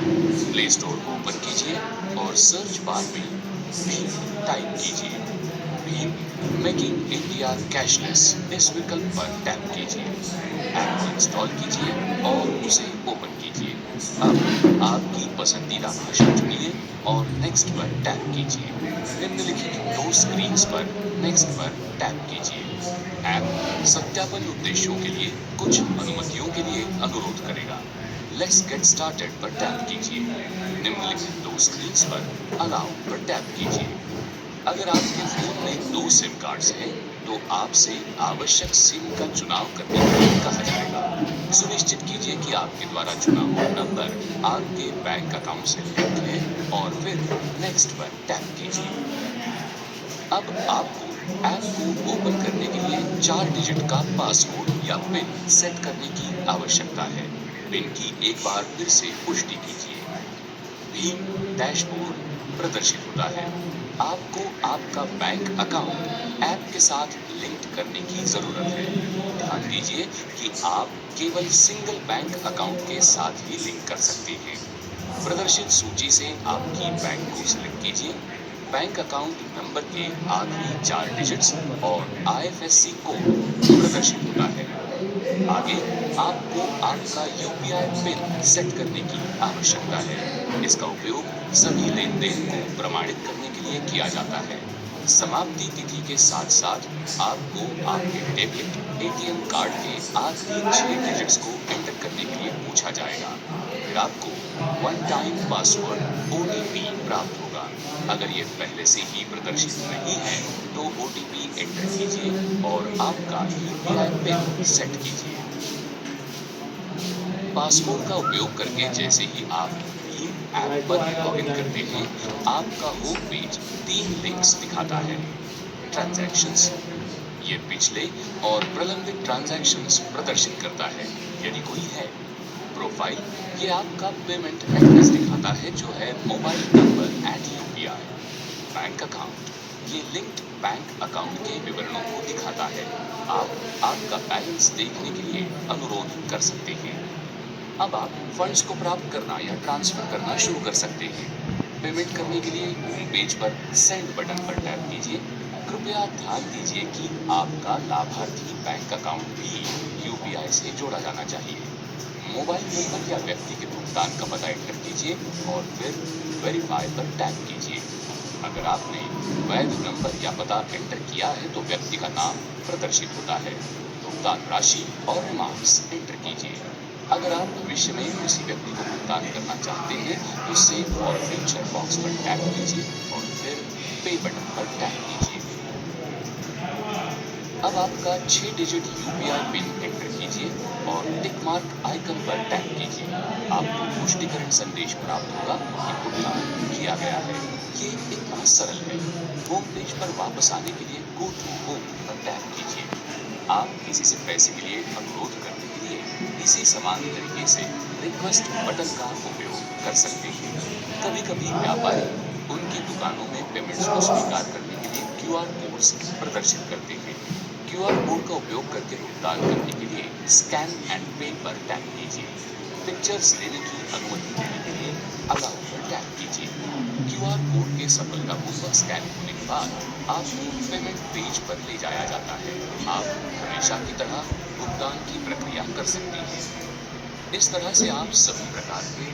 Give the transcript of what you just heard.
Play store open कीजिए और search bar में भीम टाइप कीजिए। भीम मेकिंग इंडिया कैशलेस इस विकल्प पर टैप कीजिए। ऐप को इंस्टॉल कीजिए और उसे ओपन कीजिए। अब आपकी पसंदीदा भाषा चुनिए और नेक्स्ट पर टैप कीजिए। निम्नलिखित दो स्क्रीन्स पर नेक्स्ट पर टैप कीजिए। ऐप सत्यापन उद्देश्यों के लिए कुछ अनुमतियों के लिए अनुरोध करेगा। लेट्स गेट स्टार्टेड पर टैप कीजिए। निम्नलिखित दो स्क्रीन्स पर अलाउ पर टैप कीजिए। अगर आपके फोन में दो सिम कार्ड्स हैं, तो आपसे आवश्यक सिम का चुनाव करने के लिए कहा जाएगा। सुनिश्चित कीजिए कि आपके द्वारा चुना हुआ नंबर आपके बैंक अकाउंट से लिंक है और फिर नेक्स्ट पर टैप कीजिए। अब आपको ऐप को ओपन करने के लिए 4 डिजिट का पासकोड या पिन सेट करने की आवश्यकता है। पिन की एक बार फिर से पुष्टि कीजिए। भीम डैशबोर्ड प्रदर्शित होता है। आपको आपका बैंक अकाउंट ऐप के साथ लिंक करने की जरूरत है। ध्यान दीजिए कि आप केवल सिंगल बैंक अकाउंट के साथ ही लिंक कर सकते हैं। प्रदर्शित सूची से आपकी बैंक को सिलेक्ट कीजिए। बैंक अकाउंट नंबर के आखिरी 4 डिजिट्स और आईएफएससी कोड प्रदर्शित होता है। आगे आपको आपका यूपीआई पिन सेट करने की आवश्यकता है। इसका उपयोग सभी लेन-देन को प्रमाणित करने के लिए किया जाता है। समाप्ति तिथि के साथ साथ आपको आपके डेबिट एटीएम कार्ड के आखिरी 6 डिजिट्स को एंटर करने के लिए पूछा जाएगा। फिर आपको वन टाइम पासवर्ड ओटीपी प्राप्त होगा। अगर ये पहले से ही प्रदर्शित नहीं है, तो ओटीपी एंटर कीजिए और आपका यूपीआई पिन सेट कीजिए। पासवर्ड का उपयोग करके जैसे ही आप भीम ऐप पर लॉगिन करते हैं, आपका होम पेज 3 लिंक्स दिखाता है। ट्रांजैक्शंस, ये पिछले और प्रलंबित ट्रांजैक्शंस प्रदर्शित करता है यदि कोई है। प्रोफाइल, ये आपका पेमेंट एड्रेस दिखाता है जो है mobile number @UPI। Bank account, ये लिंक्ड बैंक अकाउंट के विवरणों को दिखाता है। आप आपका बैलेंस देखने के लिए अनुरोध कर सकते हैं। अब आप फंड्स को प्राप्त करना या ट्रांसफर करना शुरू कर सकते हैं। पेमेंट करने के लिए होम पेज पर सेंड बटन पर टैप कीजिए। कृपया ध्यान दीजिए कि आपका लाभार्थी बैंक अकाउंट भी यूपीआई से जोड़ा जाना चाहिए। मोबाइल नंबर या व्यक्ति के भुगतान का पता एंटर कीजिए और फिर वेरीफाई पर टैप कीजिए। अगर आपने वैध नंबर या पता एंटर किया है तो व्यक्ति का नाम प्रदर्शित होता है। भुगतान राशि और रिमार्क्स एंटर कीजिए। अगर आप भविष्य में किसी व्यक्ति को भुगतान करना चाहते हैं, तो सेव फॉर फ्यूचर बॉक्स पर टैप कीजिए और फिर पे बटन पर टैप कीजिए। अब आपका 6 डिजिट यूपीआई पिन एंटर कीजिए और टिक मार्क आइकन पर टैप कीजिए। आपको पुष्टिकरण संदेश प्राप्त होगा कि भुगतान किया गया है। ये इतना सरल है। होम पेज पर वापस आने के लिए गो टू होम पर टैप कीजिए। आप किसी से पैसे के लिए अनुरोध करने के लिए इसी समान तरीके से रिक्वेस्ट बटन का उपयोग कर सकते हैं। कभी-कभी व्यापारी उनकी दुकानों में पेमेंट्स को स्वीकार करने के लिए क्यूआर कोड्स प्रदर्शित करते हैं। क्यूआर कोड का उपयोग करके भुगतान करने के लिए स्कैन एंड पे पर टैप कीजिए। पिक्चर्स लेने की अनुमति देने के लिए अलाउ पर टैप कीजिए। क्यूआर कोड के सफलतापूर्वक स्कैन होने के बाद आपको पेमेंट पेज पर ले जाया जाता है। आप हमेशा की तरह भुगतान की प्रक्रिया कर सकते हैं। इस तरह से आप सभी प्रकार के